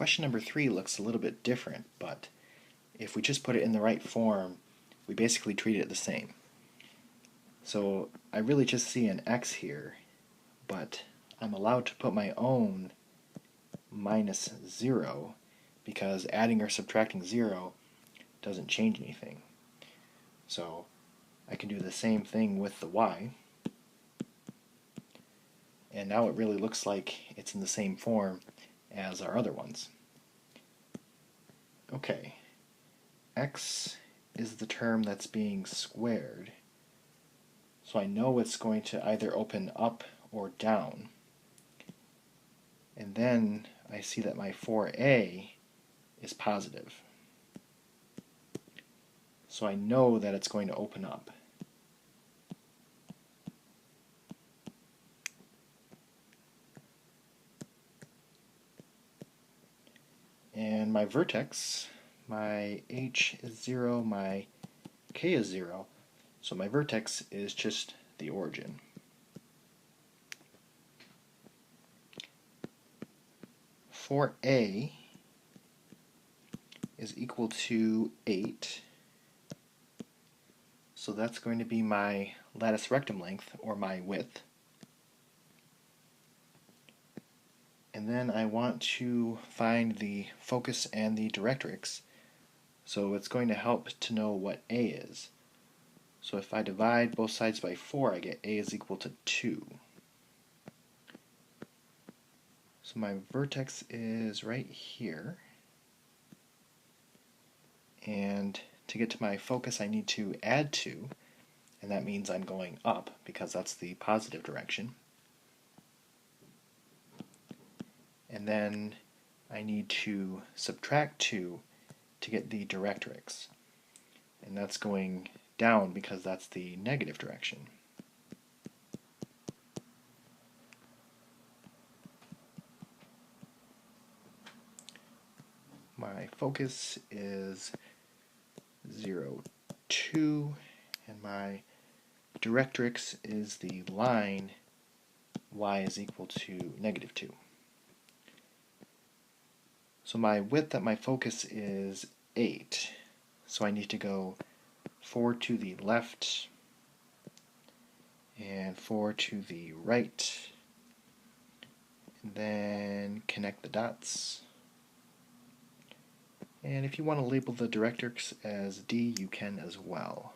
Question number 3 looks a little bit different, but if we just put it in the right form, we basically treat it the same. So I really just see an x here, but I'm allowed to put my own minus 0 because adding or subtracting 0 doesn't change anything. So I can do the same thing with the y, and now it really looks like it's in the same form as our other ones. Okay, x is the term that's being squared, so I know it's going to either open up or down. And then I see that my 4a is positive, so I know that it's going to open up. And my vertex, my h is 0, my k is 0, so my vertex is just the origin. For a is equal to 8, so that's going to be my lattice rectum length, or my width. And then I want to find the focus and the directrix, so it's going to help to know what a is. So if I divide both sides by 4, I get a is equal to 2. So my vertex is right here, and to get to my focus I need to add 2, and that means I'm going up because that's the positive direction. And then I need to subtract 2 to get the directrix, and that's going down because that's the negative direction. My focus is 0, 2, and my directrix is the line y is equal to negative 2. So my width at my focus is 8, so I need to go 4 to the left and 4 to the right, and then connect the dots. And if you want to label the directrix as D, you can as well.